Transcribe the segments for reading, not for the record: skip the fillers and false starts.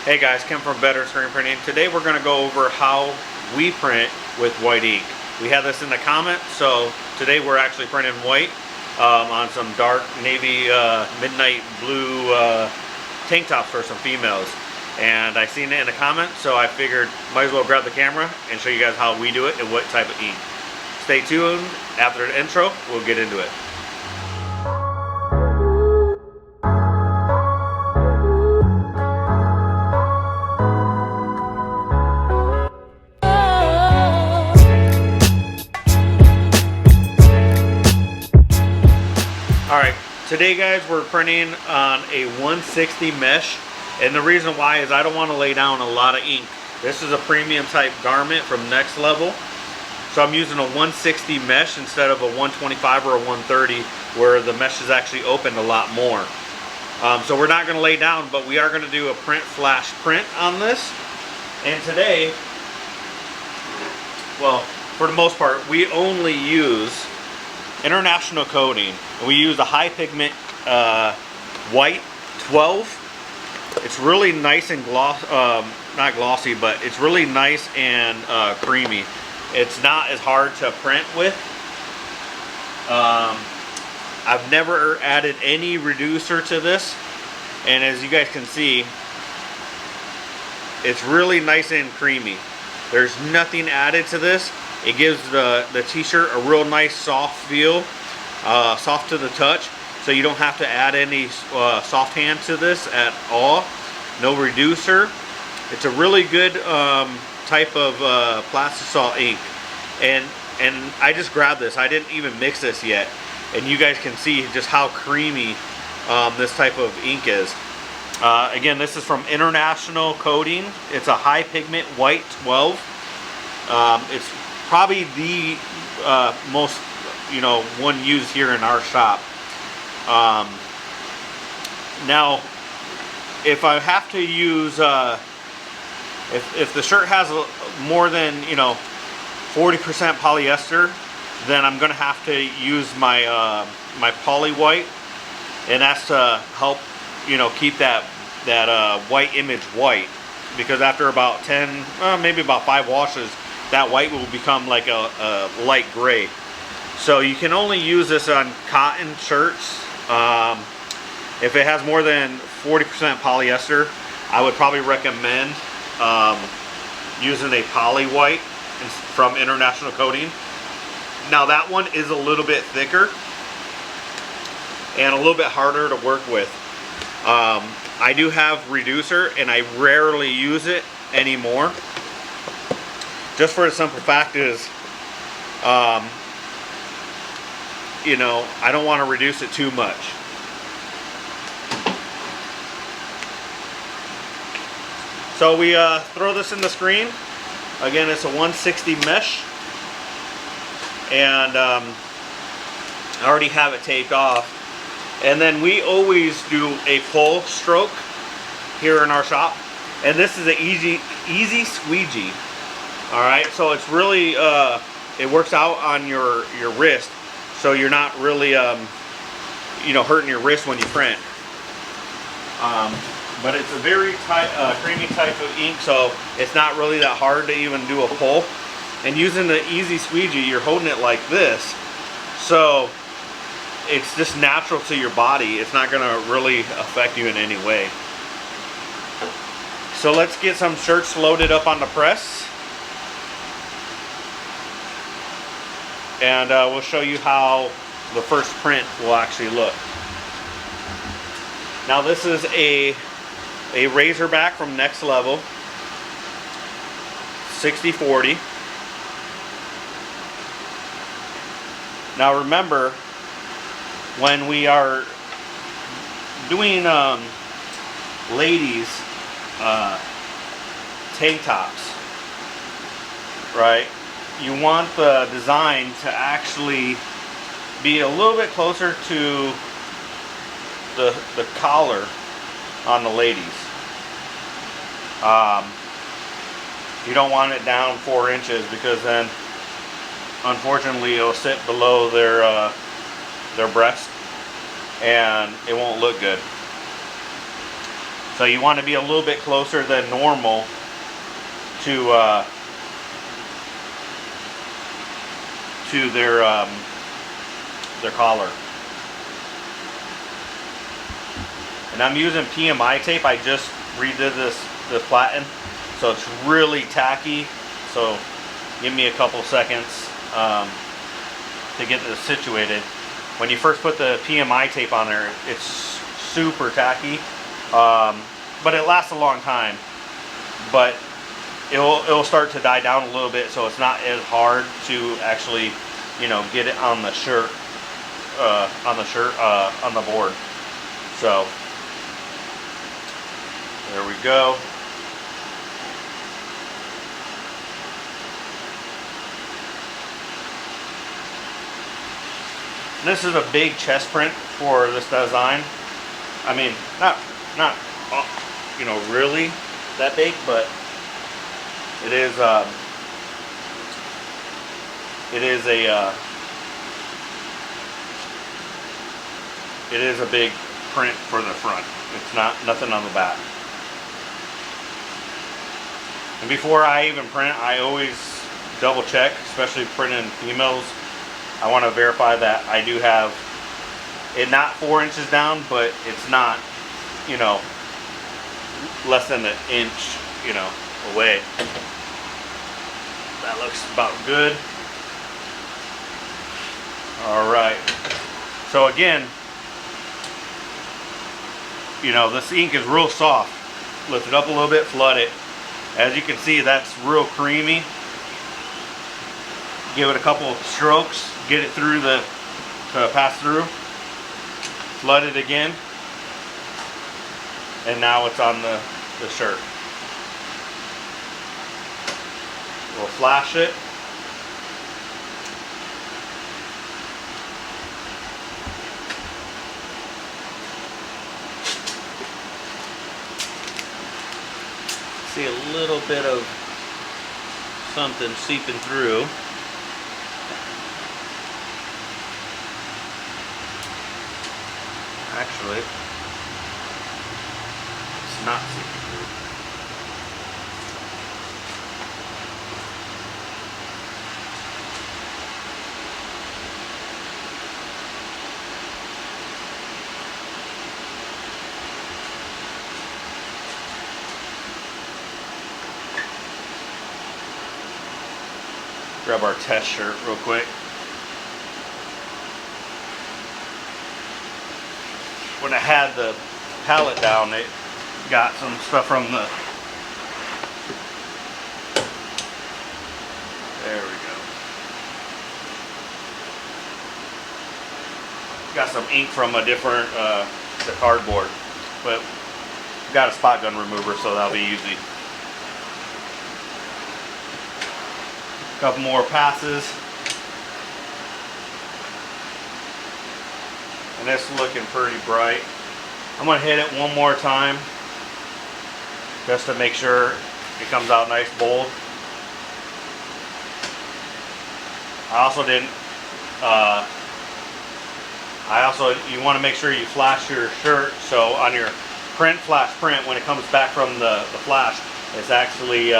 Hey guys, Kim from Better Screen Printing. Today we're going to go over how we print with white ink. We had this in the comments, so today we're actually printing white on some dark navy midnight blue tank tops for some females. And I seen it in the comments, so I figured might as well grab the camera and show you guys how we do it and what type of ink. Stay tuned. After the intro, we'll get into it. Alright, today guys we're printing on a 160 mesh, and the reason why is I don't want to lay down a lot of ink. This is a premium type garment from Next Level, so I'm using a 160 mesh instead of a 125 or a 130 where the mesh is actually opened a lot more. So we're not going to lay down, but we are going to do a print flash print on this. And today, well, for the most part, we only use international coating. We use a high pigment white 12. It's really nice and not glossy, but it's really nice and creamy. It's not as hard to print with. I've never added any reducer to this, and as you guys can see, it's really nice and creamy. There's nothing added to this. It gives the t-shirt a real nice soft feel, soft to the touch, so you don't have to add any soft hand to this at all. No reducer. It's a really good type of plastisol ink, and I just grabbed this. I didn't even mix this yet, and you guys can see just how creamy this type of ink is. Again, this is from International Coating. It's a high pigment white 12. It's probably the most one used here in our shop. Now if I have to use if the shirt has more than 40% polyester, then I'm gonna have to use my my poly white, and that's to help keep that white image white, because after about 10 maybe about 5 washes, that white will become like a light gray. So you can only use this on cotton shirts. If it has more than 40% polyester, I would probably recommend using a poly white from International Coating. Now that one is a little bit thicker and a little bit harder to work with. I do have reducer, and I rarely use it anymore. Just for the simple fact is, I don't want to reduce it too much. So we throw this in the screen. Again, it's a 160 mesh, and I already have it taped off. And then we always do a pull stroke here in our shop, and this is an easy squeegee. All right, so it's really it works out on your wrist, so you're not really hurting your wrist when you print. But it's a very tight, creamy type of ink, so it's not really that hard to even do a pull. And using the easy squeegee, you're holding it like this, so it's just natural to your body. It's not going to really affect you in any way. So let's get some shirts loaded up on the press, and we'll show you how the first print will actually look. Now this is a Razorback from Next Level, 60/40. Now remember, when we are doing ladies tank tops, right, you want the design to actually be a little bit closer to the collar on the ladies. You don't want it down 4 inches, because then unfortunately it'll sit below their breast and it won't look good. So you want to be a little bit closer than normal to their collar. And I'm using PMI tape. I just redid this platen, so it's really tacky. So give me a couple seconds to get this situated. When you first put the PMI tape on there, it's super tacky, but it lasts a long time. But it'll start to die down a little bit, so it's not as hard to actually, you know, get it on the shirt, on the board. So there we go. This is a big chest print for this design. I mean, not you know, really that big, but it is a big print for the front. It's nothing on the back. And before I even print, I always double check, especially printing females. I want to verify that I do have it not 4 inches down, but it's not, you know, less than an inch, you know, away. That looks about good. All right. So again, you know, this ink is real soft. Lift it up a little bit, flood it. As you can see, that's real creamy. Give it a couple of strokes, get it through to pass through. Flood it again. And now it's on the shirt. We'll flash it. See a little bit of something seeping through. Actually, it's not seeping through. Grab our test shirt real quick. When I had the pallet down, it got some stuff from the, there we go. Got some ink from a different, the cardboard, but got a spot gun remover, so that'll be easy. Couple more passes. And this is looking pretty bright. I'm going to hit it one more time just to make sure it comes out nice bold. You want to make sure you flash your shirt, so on your flash print, when it comes back from the flash, it's actually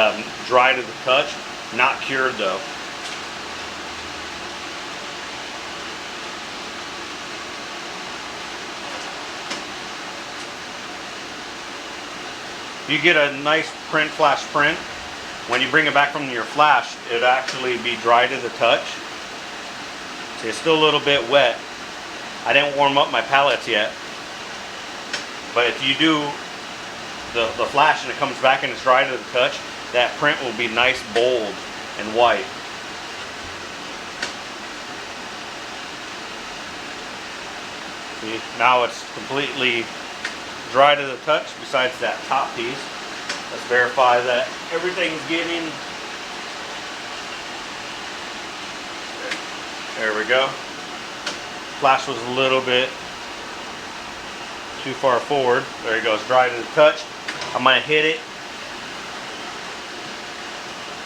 dry to the touch, not cured though. You get a nice flash print. When you bring it back from your flash, it'll actually be dry to the touch. See, it's still a little bit wet. I didn't warm up my palettes yet. But if you do the flash and it comes back and it's dry to the touch, that print will be nice, bold, and white. See, now it's completely dry to the touch besides that top piece. Let's verify that everything's getting, there we go. Flash was a little bit too far forward. There you go, it's dry to the touch. I'm going to hit it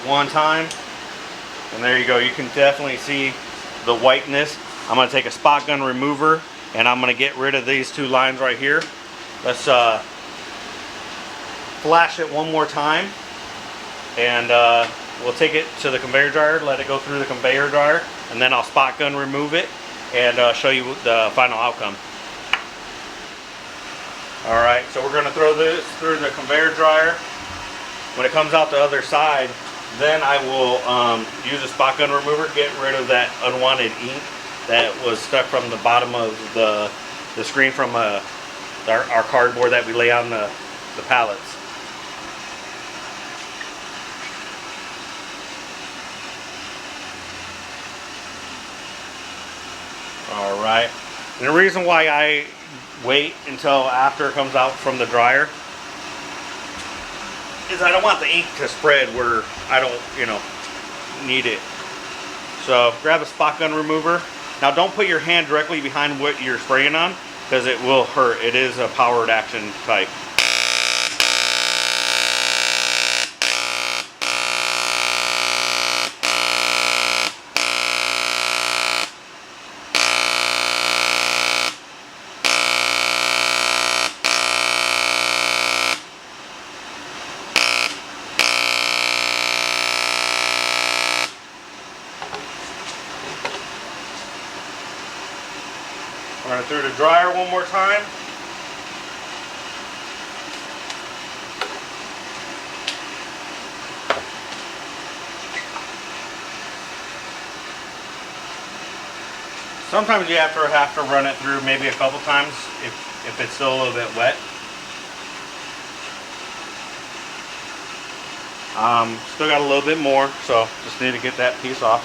one time, and there you go. You can definitely see the whiteness. I'm going to take a spot gun remover and I'm going to get rid of these two lines right here. Let's flash it one more time, and we'll take it to the conveyor dryer, let it go through the conveyor dryer, and then I'll spot gun remove it and show you the final outcome. Alright, so we're going to throw this through the conveyor dryer. When it comes out the other side, then I will use a spot gun remover to get rid of that unwanted ink that was stuck from the bottom of the screen from our cardboard that we lay on the pallets. Alright, and the reason why I wait until after it comes out from the dryer is I don't want the ink to spread where I don't, need it. So grab a spot gun remover. Now don't put your hand directly behind what you're spraying on because it will hurt. It is a powered action type. Run it through the dryer one more time. Sometimes you have to run it through maybe a couple times if it's still a little bit wet. Still got a little bit more, so just need to get that piece off.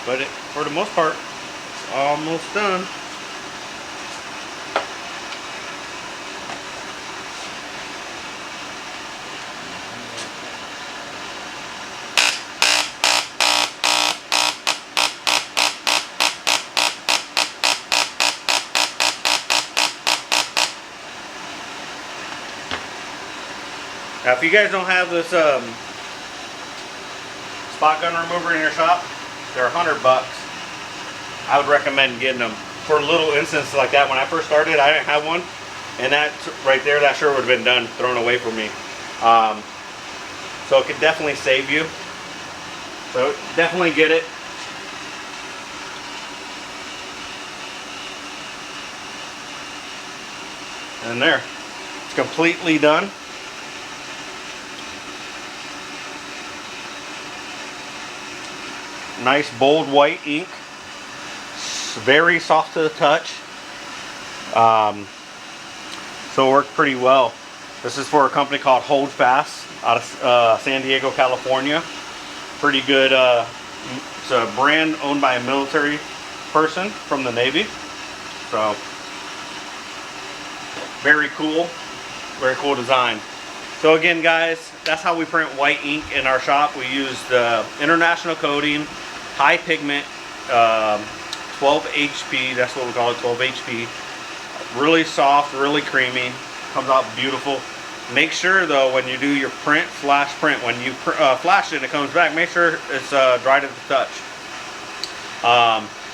But for the most part, it's almost done. Now, if you guys don't have this spot gun remover in your shop, they're $100. I would recommend getting them for a little instance like that. When I first started, I didn't have one, and that right there, that sure would have been done, thrown away for me. So it could definitely save you. So definitely get it. And there, it's completely done. Nice bold white ink, very soft to the touch, so it worked pretty well. This is for a company called Hold Fast out of San Diego, California. Pretty good. It's a brand owned by a military person from the Navy, so very cool design. So again, guys, that's how we print white ink in our shop. We use the international coating, high pigment, 12 HP, that's what we call it, 12 HP. Really soft, really creamy, comes out beautiful. Make sure though, when you do your flash print, when you flash it and it comes back, make sure it's dry to the touch.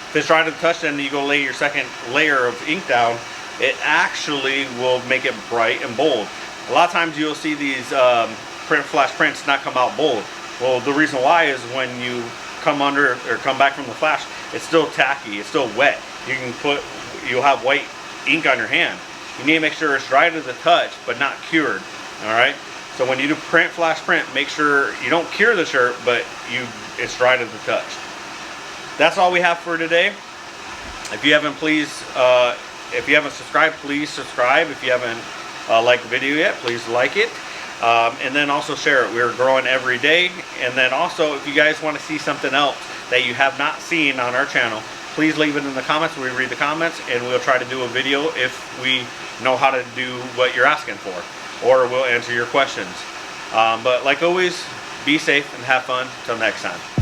If it's dry to the touch, then you go lay your second layer of ink down. It actually will make it bright and bold. A lot of times you'll see these flash prints not come out bold. Well, the reason why is when you come under or come back from the flash, it's still tacky, it's still wet. You'll have white ink on your hand. You need to make sure it's dry to the touch, but not cured. All right. So when you do flash print, make sure you don't cure the shirt, but it's dry to the touch. That's all we have for today. If you haven't subscribed, please subscribe. If you haven't liked the video yet, please like it. And then also share it. We're growing every day. And then also, if you guys want to see something else that you have not seen on our channel, please leave it in the comments. We read the comments and we'll try to do a video if we know how to do what you're asking for, or we'll answer your questions. But like always, be safe and have fun. Till next time.